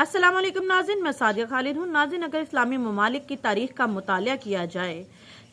अस्सलाम वालेकुम नाज़रीन, मैं सादिया खालिद हूँ। नाज़रीन, अगर इस्लामी ममालिक की तारीख़ का मुतालिया किया जाए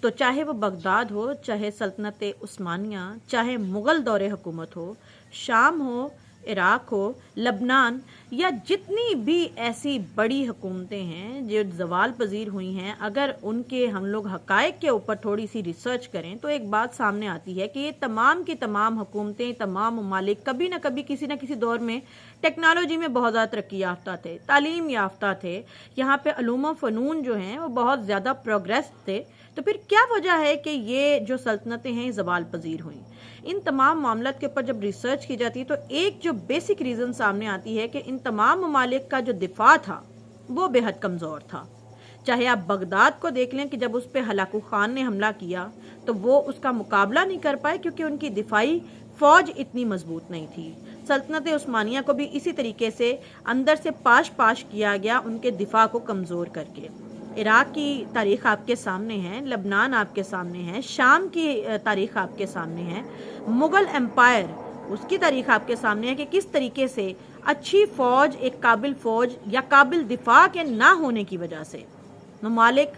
तो चाहे वो बगदाद हो, चाहे सल्तनत उस्मानिया, चाहे मुग़ल दौरे हुकूमत हो, शाम हो, इराक़ हो, लबनान या जितनी भी ऐसी बड़ी हुकूमतें हैं जो ज़वाल पजीर हुई हैं, अगर उनके हम लोग हक़ाइक़ के ऊपर थोड़ी सी रिसर्च करें तो एक बात सामने आती है कि ये तमाम की तमाम हुकूमतें, तमाम ममालिक कभी ना कभी किसी न किसी दौर में टेक्नोलॉजी में बहुत ज़्यादा तरक्की याफ्ता थे, तालीम याफ्ता थे, यहाँ पे अलूम व फ़नून जो हैं वो बहुत ज़्यादा प्रोग्रेस थे। तो फिर क्या वजह है कि ये जो सल्तनतें हैं ज़वाल पजीर हुई? इन तमाम मामलों के ऊपर जब रिसर्च की जाती है तो एक जो बेसिक रीज़न सामने आती है कि इन तमाम ममालिक का जो दिफा था वो बेहद कमज़ोर था। चाहे आप बगदाद को देख लें कि जब उस पर हलाकू खान ने हमला किया तो वो उसका मुकाबला नहीं कर पाए क्योंकि उनकी दिफाई फ़ौज इतनी मजबूत नहीं थी। सल्तनत उस्मानिया को भी इसी तरीके से अंदर से पाश पाश किया गया, उनके दिफा को कमज़ोर करके। इराक़ की तारीख़ आपके सामने है, लबनान आपके सामने है, शाम की तारीख़ आपके सामने है, मुग़ल एम्पायर उसकी तारीख़ आपके सामने है कि किस तरीके से अच्छी फ़ौज, एक काबिल फ़ौज या काबिल दिफा के ना होने की वजह से ममालिक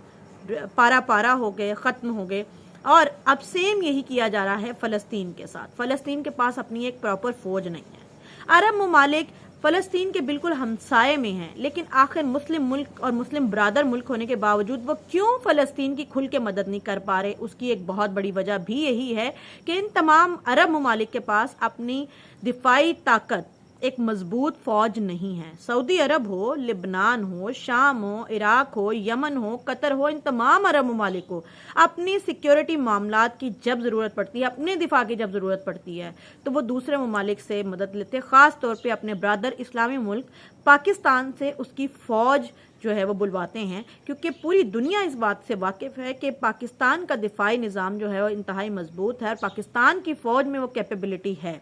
पारा पारा हो गए, ख़त्म हो गए। और अब सेम यही किया जा रहा है फ़लस्तीन के साथ। फ़लस्तीन के पास अपनी एक प्रॉपर फ़ौज नहीं है। अरब ममालिक फ़लस्तीन के बिल्कुल हमसाए में हैं, लेकिन आखिर मुस्लिम मुल्क और मुस्लिम ब्रादर मुल्क होने के बावजूद वो क्यों फ़लस्तीन की खुल के मदद नहीं कर पा रहे? उसकी एक बहुत बड़ी वजह भी यही है कि इन तमाम अरब ममालिक के पास अपनी दिफाई ताकत, एक मजबूत फ़ौज नहीं है। सऊदी अरब हो, लिबनान हो, शाम हो, इराक़ हो, यमन हो, कतर हो, इन तमाम अरब ममालिक को अपनी सिक्योरिटी मामलात की जब ज़रूरत पड़ती है, अपने दिफा की जब ज़रूरत पड़ती है तो वो दूसरे ममालिक से मदद लेते, ख़ास तौर पे अपने ब्रदर इस्लामी मुल्क पाकिस्तान से उसकी फ़ौज जो है वो बुलवाते हैं, क्योंकि पूरी दुनिया इस बात से वाकिफ़ है कि पाकिस्तान का दिफाई निज़ाम जो है वो इंतहाई मजबूत है और पाकिस्तान की फ़ौज में वो कैपेबिलिटी है।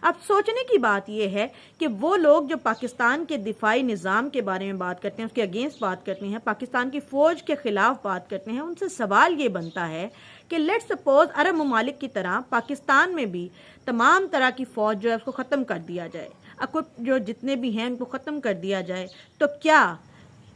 अब सोचने की बात यह है कि वो लोग जो पाकिस्तान के दिफाई निज़ाम के बारे में बात करते हैं, उसके अगेंस्ट बात करते हैं, पाकिस्तान की फ़ौज के ख़िलाफ़ बात करते हैं, उनसे सवाल ये बनता है कि लेट्स सपोज़ अरब ममालिक की तरह पाकिस्तान में भी तमाम तरह की फ़ौज जो है उसको ख़त्म कर दिया जाए, जो जितने भी हैं उनको ख़त्म कर दिया जाए, तो क्या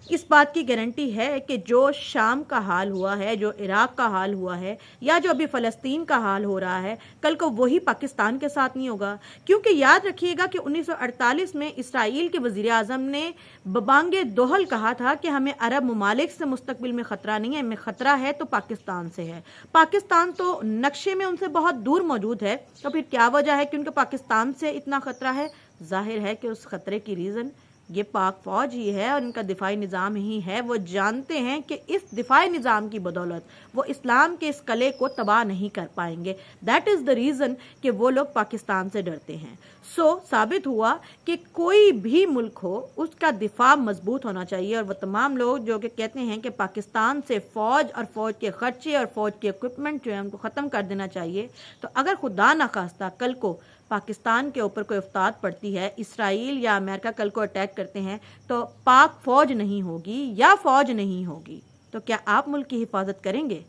इस बात की गारंटी है कि जो शाम का हाल हुआ है, जो इराक़ का हाल हुआ है या जो अभी फ़लस्तीन का हाल हो रहा है, कल को वही पाकिस्तान के साथ नहीं होगा? क्योंकि याद रखिएगा कि 1948 में इसराइल के वज़ीर आज़म ने बबांगे दोहल कहा था कि हमें अरब ममालिक से मुस्तक़बिल में ख़तरा नहीं है, हमें ख़तरा है तो पाकिस्तान से है। पाकिस्तान तो नक्शे में उनसे बहुत दूर मौजूद है, तो फिर क्या वजह है कि उनको पाकिस्तान से इतना ख़तरा है? ज़ाहिर है कि उस ख़तरे की रीज़न ये पाक फ़ौज ही है और इनका दिफाई निज़ाम ही है। वो जानते हैं कि इस दिफाई निज़ाम की बदौलत वो इस्लाम के इस कले को तबाह नहीं कर पाएंगे। दैट इज़ द रीज़न कि वो लोग पाकिस्तान से डरते हैं। साबित हुआ कि कोई भी मुल्क हो उसका दिफा मजबूत होना चाहिए, और वो तमाम लोग जो कि कहते हैं कि पाकिस्तान से फ़ौज और फ़ौज के ख़र्चे और फ़ौज के इक्विपमेंट जो है उनको ख़त्म कर देना चाहिए, तो अगर खुदा न खास्ता कल को पाकिस्तान के ऊपर कोई इफ्ताद पड़ती है, इसराइल या अमेरिका कल को अटैक करते हैं, तो पाक फ़ौज नहीं होगी या फ़ौज नहीं होगी, तो क्या आप मुल्क की हिफाजत करेंगे?